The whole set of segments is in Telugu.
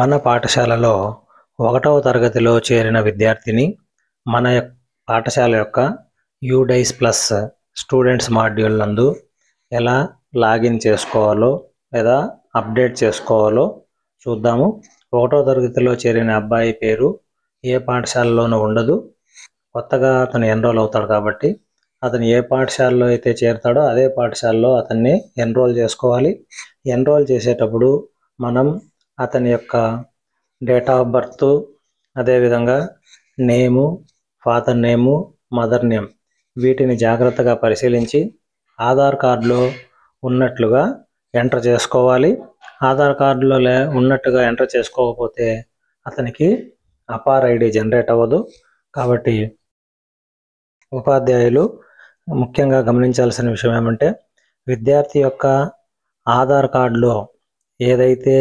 మన పాఠశాలలో 1వ తరగతిలో చేరిన విద్యార్థిని మన పాఠశాల యొక్క యూడైస్ ప్లస్ స్టూడెంట్స్ మాడ్యూల్ నందు ఎలా లాగిన్ చేసుకోవాలో లేదా అప్డేట్ చేసుకోవాలో చూద్దాము. 1వ తరగతిలో చేరిన అబ్బాయి పేరు ఏ పాఠశాలలోనూ ఉండదు. కొత్తగా అతను ఎన్రోల్ అవుతాడు కాబట్టి అతను ఏ పాఠశాలలో అయితే చేరుతాడో అదే పాఠశాలలో అతన్ని ఎన్రోల్ చేసుకోవాలి. ఎన్రోల్ చేసేటప్పుడు మనం అతని యొక్క డేట్ ఆఫ్ బర్త్, అదేవిధంగా నేము, ఫాదర్ నేము, మదర్ నేమ్ వీటిని జాగ్రత్తగా పరిశీలించి ఆధార్ కార్డులో ఉన్నట్లుగా ఎంటర్ చేసుకోవాలి. ఆధార్ కార్డులో ఉన్నట్టుగా ఎంటర్ చేసుకోకపోతే అతనికి అపార్ ఐడి జనరేట్ అవ్వదు. కాబట్టి ఉపాధ్యాయులు ముఖ్యంగా గమనించాల్సిన విషయం ఏమంటే, విద్యార్థి యొక్క ఆధార్ కార్డులో ఏదైతే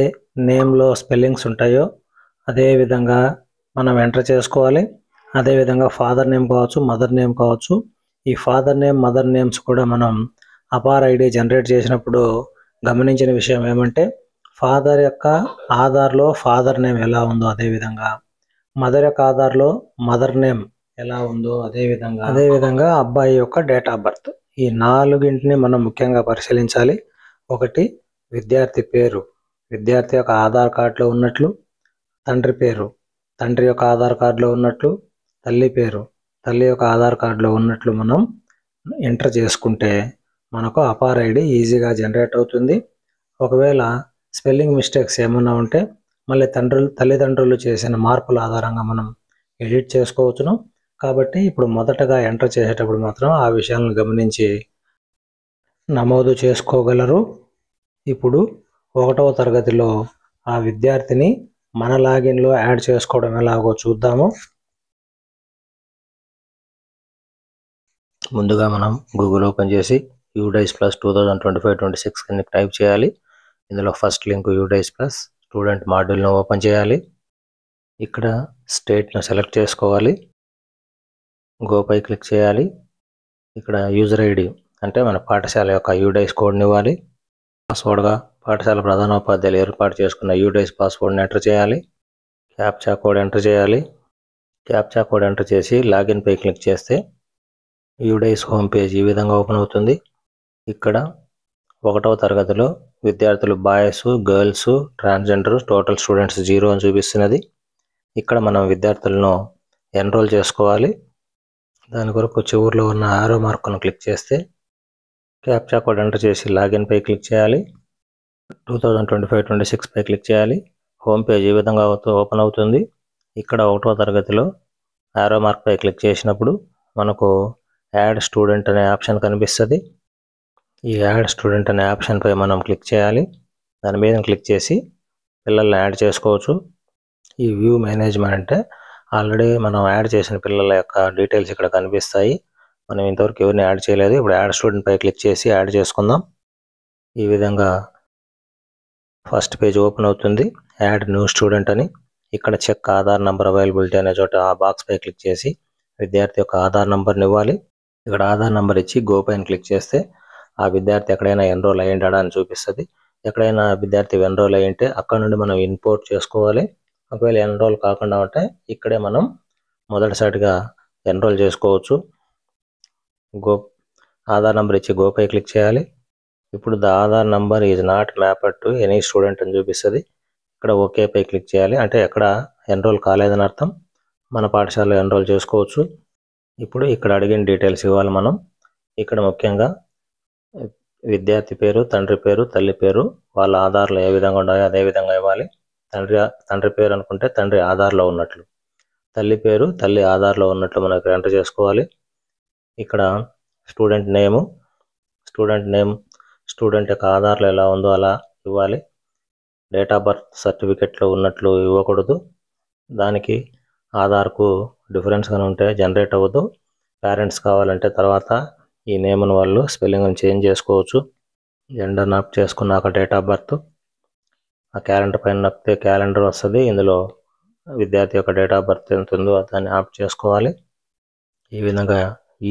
నేమ్లో స్పెల్లింగ్స్ ఉంటాయో అదే విధంగా మనం ఎంటర్ చేసుకోవాలి. అదేవిధంగా ఫాదర్ నేమ్ కావచ్చు, మదర్ నేమ్ కావచ్చు. ఈ ఫాదర్ నేమ్, మదర్ నేమ్స్ కూడా మనం అపార్ ఐడి జనరేట్ చేసినప్పుడు గమనించిన విషయం ఏమంటే, ఫాదర్ యొక్క ఆధార్లో ఫాదర్ నేమ్ ఎలా ఉందో అదేవిధంగా మదర్ యొక్క ఆధార్లో మదర్ నేమ్ ఎలా ఉందో అదేవిధంగా అబ్బాయి యొక్క డేట్ ఆఫ్ బర్త్, ఈ 4ని మనం ముఖ్యంగా పరిశీలించాలి. ఒకటి, విద్యార్థి పేరు విద్యార్థి యొక్క ఆధార్ కార్డులో ఉన్నట్లు, తండ్రి పేరు తండ్రి యొక్క ఆధార్ కార్డులో ఉన్నట్లు, తల్లి పేరు తల్లి యొక్క ఆధార్ కార్డులో ఉన్నట్లు మనం ఎంటర్ చేసుకుంటే మనకు అపార్ ఐడి ఈజీగా జనరేట్ అవుతుంది. ఒకవేళ స్పెల్లింగ్ మిస్టేక్స్ ఏమైనా ఉంటే మళ్ళీ తల్లిదండ్రులు చేసిన మార్పుల ఆధారంగా మనం ఎడిట్ చేసుకోవచ్చును. కాబట్టి ఇప్పుడు మొదటగా ఎంటర్ చేసేటప్పుడు మాత్రం ఆ విషయాలను గమనించి నమోదు చేసుకోగలరు. ఇప్పుడు 1వ తరగతిలో ఆ విద్యార్థిని మన లాగిన్లో యాడ్ చేసుకోవడం ఎలాగో చూద్దాము. ముందుగా మనం గూగుల్ ఓపెన్ చేసి యూడైస్ ప్లస్ 2025-26 కింద టైప్ చేయాలి. ఇందులో first link UDISE plus student మాడ్యూల్ను ఓపెన్ చేయాలి. ఇక్కడ స్టేట్ను సెలెక్ట్ చేసుకోవాలి. గోపై క్లిక్ చేయాలి. ఇక్కడ యూజర్ ఐడి అంటే మన పాఠశాల యొక్క యూడైస్ కోడ్ని ఇవ్వాలి. పాస్వర్డ్గా పాఠశాల ప్రధానోపాధ్యాయులు ఏర్పాటు చేసుకున్న యూడైస్ పాస్వర్డ్ని ఎంటర్ చేయాలి. క్యాప్చా కోడ్ ఎంటర్ చేయాలి. క్యాప్చా కోడ్ ఎంటర్ చేసి లాగిన్ పై క్లిక్ చేస్తే యూడైస్ హోమ్ పేజ్ ఈ విధంగా ఓపెన్ అవుతుంది. ఇక్కడ 1వ తరగతిలో విద్యార్థులు boys, girls, transgender, total students 0 అని చూపిస్తున్నది. ఇక్కడ మనం విద్యార్థులను ఎన్రోల్ చేసుకోవాలి. దాని కొరకు చివరిలో ఉన్న ఆరో మార్కును క్లిక్ చేస్తే క్యాప్చా కోడ్ ఎంటర్ చేసి లాగిన్ పై క్లిక్ చేయాలి. 2025-26 పై క్లిక్ చేయాలి. హోమ్ పేజ్ ఈ విధంగా ఓపెన్ అవుతుంది. ఇక్కడ 1వ తరగతిలో ఆరో మార్క్ పై క్లిక్ చేసినప్పుడు మనకు యాడ్ స్టూడెంట్ అనే ఆప్షన్ కనిపిస్తుంది. ఈ యాడ్ స్టూడెంట్ అనే ఆప్షన్ పై మనం క్లిక్ చేయాలి. దాని మీద క్లిక్ చేసి పిల్లల్ని యాడ్ చేసుకోవచ్చు. ఈ వ్యూ మేనేజ్మెంట్ అంటే ఆల్రెడీ మనం యాడ్ చేసిన పిల్లల యొక్క డీటెయిల్స్ ఇక్కడ కనిపిస్తాయి. మనం ఇంతవరకు ఎవరిని యాడ్ చేయలేదు. ఇప్పుడు యాడ్ స్టూడెంట్ పై క్లిక్ చేసి యాడ్ చేసుకుందాం. ఈ విధంగా ఫస్ట్ పేజ్ ఓపెన్ అవుతుంది. యాడ్ న్యూ స్టూడెంట్ అని. ఇక్కడ చెక్ ఆధార్ నంబర్ అవైలబిలిటీ అనే చోట ఆ బాక్స్ పై క్లిక్ చేసి విద్యార్థి యొక్క ఆధార్ నంబర్ని ఇవ్వాలి. ఇక్కడ ఆధార్ నంబర్ ఇచ్చి గో పైన క్లిక్ చేస్తే ఆ విద్యార్థి ఎక్కడైనా ఎన్రోల్ అయ్యిండా అని చూపిస్తుంది. ఎక్కడైనా విద్యార్థి ఎన్రోల్ అయ్యింటే అక్కడ నుండి మనం ఇంపోర్ట్ చేసుకోవాలి. ఒకవేళ ఎన్రోల్ కాకుండా ఉంటే ఇక్కడే మనం మొదటిసారిగా ఎన్రోల్ చేసుకోవచ్చు. ఆధార్ నంబర్ ఇచ్చి గో పై క్లిక్ చేయాలి. ఇప్పుడు the Aadhaar number is not mapped to any student అని చూపిస్తుంది. ఇక్కడ ఓకే పై క్లిక్ చేయాలి. అంటే ఎక్కడ ఎన్రోల్ కాలేదని అర్థం. మన పాఠశాలలో ఎన్రోల్ చేసుకోవచ్చు. ఇప్పుడు ఇక్కడ అడిగిన డీటెయిల్స్ ఇవ్వాలి మనం. ఇక్కడ ముఖ్యంగా విద్యార్థి పేరు, తండ్రి పేరు, తల్లి పేరు వాళ్ళ ఆధార్లో ఏ విధంగా ఉన్నాయో అదే విధంగా ఇవ్వాలి. తండ్రి పేరు అనుకుంటే తండ్రి ఆధార్లో ఉన్నట్లు, తల్లి పేరు తల్లి ఆధార్లో ఉన్నట్లు మనకు ఎంటర్ చేసుకోవాలి. ఇక్కడ స్టూడెంట్ నేమ్ స్టూడెంట్ యొక్క ఆధార్లో ఎలా ఉందో అలా ఇవ్వాలి. డేట్ ఆఫ్ బర్త్ సర్టిఫికెట్లో ఉన్నట్లు ఇవ్వకూడదు. దానికి ఆధార్కు డిఫరెన్స్ కానీ ఉంటే జనరేట్ అవ్వదు. పేరెంట్స్ కావాలంటే తర్వాత ఈ నేమ్ను వాళ్ళు స్పెల్లింగ్ని చేంజ్ చేసుకోవచ్చు. జెండర్ ఆప్ట్ చేసుకున్నాక డేట్ ఆఫ్ బర్త్, ఆ క్యాలెండర్ పైన నొక్కితే క్యాలెండర్ వస్తుంది. ఇందులో విద్యార్థి యొక్క డేట్ ఆఫ్ బర్త్ ఎంత ఉందో దాన్ని ఆప్ట్ చేసుకోవాలి. ఈ విధంగా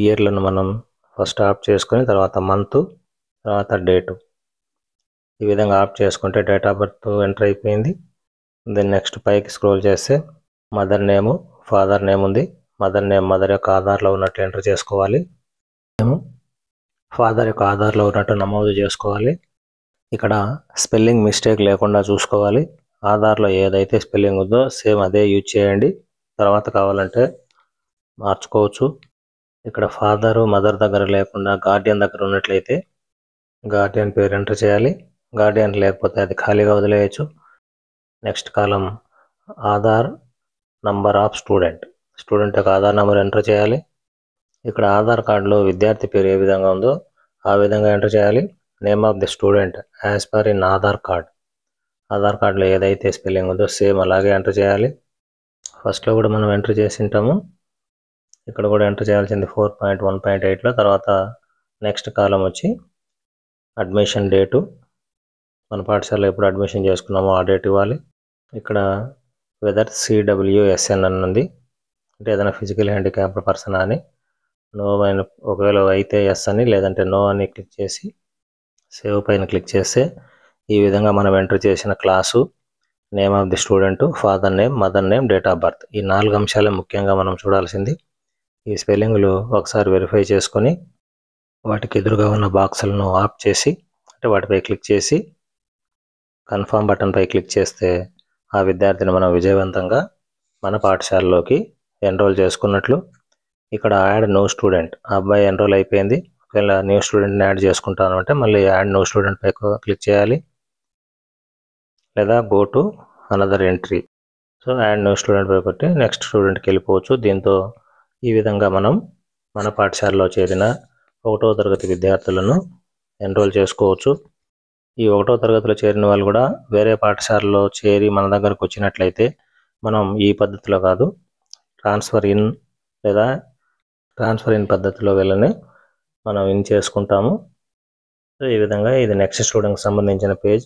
ఇయర్లను మనం ఫస్ట్ ఆప్ట్ చేసుకొని తర్వాత మంత్, తర్వాత డేటు ఈ విధంగా ఆప్ట్ చేసుకుంటే డేట్ ఆఫ్ బర్త్ ఎంటర్ అయిపోయింది. దెన్ నెక్స్ట్ పైకి స్క్రోల్ చేస్తే మదర్ నేము, ఫాదర్ నేమ్ ఉంది. మదర్ నేమ్ మదర్ యొక్క ఆధార్లో ఉన్నట్టు ఎంటర్ చేసుకోవాలి. మేము ఫాదర్ యొక్క ఆధార్లో ఉన్నట్టు నమోదు చేసుకోవాలి. ఇక్కడ స్పెల్లింగ్ మిస్టేక్ లేకుండా చూసుకోవాలి. ఆధార్లో ఏదైతే స్పెల్లింగ్ ఉందో సేమ్ అదే యూజ్ చేయండి. తర్వాత కావాలంటే మార్చుకోవచ్చు. ఇక్కడ ఫాదరు మదర్ దగ్గర లేకుండా గార్డియన్ దగ్గర ఉన్నట్లయితే గార్డియన్ పేరు ఎంటర్ చేయాలి. గార్డియన్ లేకపోతే అది ఖాళీగా వదిలేయచ్చు. Next column Aadhaar number of student యొక్క ఆధార్ నెంబర్ ఎంటర్ చేయాలి. ఇక్కడ ఆధార్ కార్డులో విద్యార్థి పేరు ఏ విధంగా ఉందో ఆ విధంగా ఎంటర్ చేయాలి. Name of the student as per in Aadhaar కార్డులో ఏదైతే స్పెల్లింగ్ ఉందో సేమ్ అలాగే ఎంటర్ చేయాలి. ఫస్ట్లో కూడా మనం ఎంటర్ చేసి ఉంటాము. ఇక్కడ కూడా ఎంటర్ చేయాల్సింది 4.1.8లో. తర్వాత నెక్స్ట్ కాలం వచ్చి అడ్మిషన్ డేటు, మన పాఠశాలలో ఎప్పుడు అడ్మిషన్ చేసుకున్నామో ఆ డేట్ ఇవ్వాలి. ఇక్కడ వెదర్ CWSN అని ఉంది, అంటే ఏదైనా ఫిజికల్ హ్యాండిక్యాప్డ్ పర్సన్ అని. నో అని ఒకవేళ అయితే ఎస్ అని, లేదంటే నో అని క్లిక్ చేసి సేవ్ పైన క్లిక్ చేస్తే ఈ విధంగా మనం ఎంటర్ చేసిన class, name of the student, father name, mother name, date of birth, ఈ 4 అంశాలే ముఖ్యంగా మనం చూడాల్సింది. ఈ స్పెల్లింగ్లు ఒకసారి వెరిఫై చేసుకొని వాటికి ఎదురుగా ఉన్న బాక్సులను ఆఫ్ చేసి, అంటే వాటిపై క్లిక్ చేసి కన్ఫర్మ్ బటన్పై క్లిక్ చేస్తే ఆ విద్యార్థిని మనం విజయవంతంగా మన పాఠశాలలోకి ఎన్రోల్ చేసుకున్నట్లు. ఇక్కడ యాడ్ నో స్టూడెంట్, ఆ అబ్బాయి ఎన్రోల్ అయిపోయింది. ఒకవేళ న్యూ స్టూడెంట్ని యాడ్ చేసుకుంటాను అంటే మళ్ళీ యాడ్ నో స్టూడెంట్ పై క్లిక్ చేయాలి, లేదా go to another entry. So add no student పై కొట్టి నెక్స్ట్ స్టూడెంట్కి వెళ్ళిపోవచ్చు. దీంతో ఈ విధంగా మనం మన పాఠశాలలో చేరిన 1వ తరగతి విద్యార్థులను ఎన్రోల్ చేసుకోవచ్చు. ఈ 1వ తరగతిలో చేరిన వాళ్ళు కూడా వేరే పాఠశాలలో చేరి మన దగ్గరకు వచ్చినట్లయితే మనం ఈ పద్ధతిలో కాదు, ట్రాన్స్ఫర్ ఇన్ పద్ధతిలో వీళ్ళని మనం ఇన్ చేసుకుంటాము. సో ఈ విధంగా ఇది నెక్స్ట్ స్టూడెంట్కి సంబంధించిన పేజ్.